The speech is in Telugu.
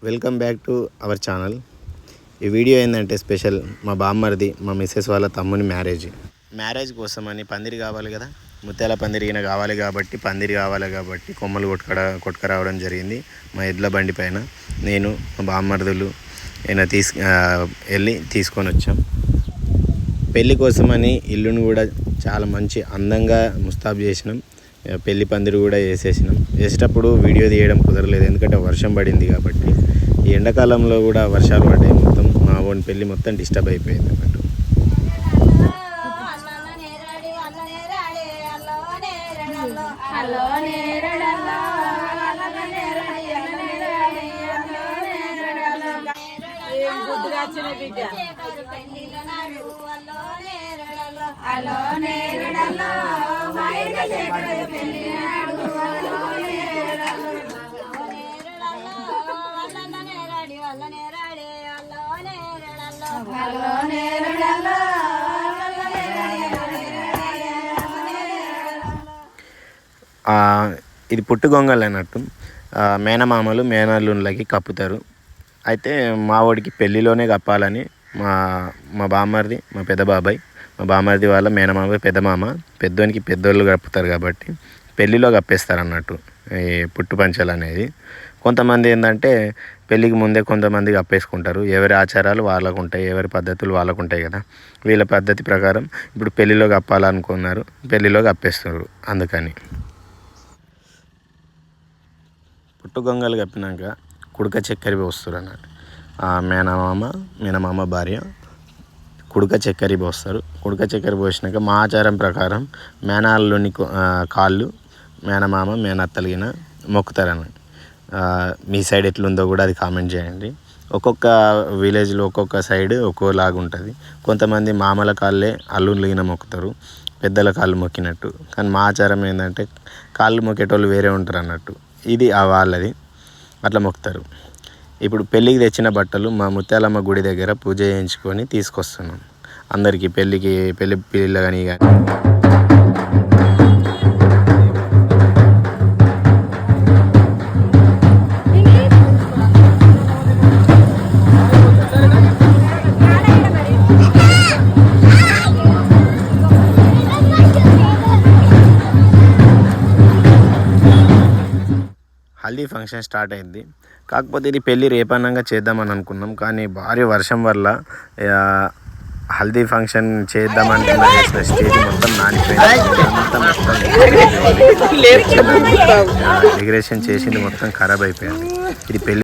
Welcome back to our channel. ఈ వీడియో ఏంటంటే స్పెషల్ మా బామ్మర్ది మా మిస్సెస్ వాళ్ళ తమ్ముని మ్యారేజ్ కోసమని పందిరి కావాలి కదా, ముత్యాల పందిరి కావాలి కాబట్టి కొమ్మలు కొట్టుకురావడం జరిగింది. మా ఎడ్ల బండి పైన నేను మా బామ్మర్దులు వెళ్ళి తీసుకొని వచ్చాం. పెళ్ళి కోసమని ఇల్లును కూడా చాలా మంచి అందంగా ముస్తాబు చేసినాం. పెళ్లి పందిరి కూడా వేసేటప్పుడు వీడియో తీయడం కుదరలేదు, ఎందుకంటే వర్షం పడింది కాబట్టి. ఈ ఎండాకాలంలో కూడా వర్షాలు పడ్డాయి, మొత్తం మా ఓన్ పెళ్ళి మొత్తం డిస్టర్బ్ అయిపోయింది అన్నట్టు. ఇది పుట్టు గొంగళ్ళు అన్నట్టు. మేనమామలు మేనల్లుళ్ళకి కప్పుతారు. అయితే మా వాడికి పెళ్ళిలోనే కప్పాలని మా బామ్మర్ది, మా పెద్ద బాబాయ్, మా బామ్మర్ది వాళ్ళ మేనమామ పెద్దమామ పెద్దోనికి పెద్దోళ్ళు కప్పుతారు కాబట్టి పెళ్ళిలో కప్పేస్తారు అన్నట్టు ఈ పుట్టు పంచలు అనేది. కొంతమంది ఏంటంటే పెళ్ళికి ముందే కొంతమంది కప్పేసుకుంటారు. ఎవరి ఆచారాలు వాళ్ళకు ఉంటాయి, ఎవరి పద్ధతులు వాళ్ళకు ఉంటాయి కదా. వీళ్ళ పద్ధతి ప్రకారం ఇప్పుడు పెళ్ళిలో కప్పాలనుకున్నారు, పెళ్ళిలో కప్పేస్తున్నారు. అందుకని పుట్టు గొంగలు కప్పినాక కుడక చక్కెర పోస్తారు అన్నట్టు. మేనమామ భార్య కుడక చక్కెర పోస్తారు. కుడక చక్కెర పోసినాక మా ఆచారం ప్రకారం మేనల్లుని కాళ్ళు మేనమామ మేనత్తలిగిన మొక్కుతారని. మీ సైడ్ ఎట్లుందో కూడా అది కామెంట్ చేయండి. ఒక్కొక్క విలేజ్లో ఒక్కొక్క సైడ్ ఒక్కోలాగా ఉంటుంది. కొంతమంది మామల కాళ్ళే అల్లులిగిన మొక్కుతారు, పెద్దల కాళ్ళు మొక్కినట్టు. కానీ మా ఆచారం ఏంటంటే కాళ్ళు మొక్కేటోళ్ళు వేరే ఉంటారు అన్నట్టు. ఇది వాళ్ళది, అట్లా మొక్కుతారు. ఇప్పుడు పెళ్ళికి తెచ్చిన బట్టలు మా ముత్యాలమ్మ గుడి దగ్గర పూజ చేయించుకొని తీసుకొస్తున్నాం అందరికీ. పెళ్ళి పిల్ల కానీ హల్దీ ఫంక్షన్ స్టార్ట్ అయింది. కాకపోతే ఇది పెళ్ళి రేపన్నంగా చేద్దామని అనుకున్నాం, కానీ భారీ వర్షం వల్ల హల్దీ ఫంక్షన్ చేద్దామనుకున్న స్టేజ్ మొత్తం నానిపోయింది. మొత్తం డెకరేషన్ చేసింది మొత్తం ఖరాబ్ అయిపోయింది. ఇది పెళ్ళి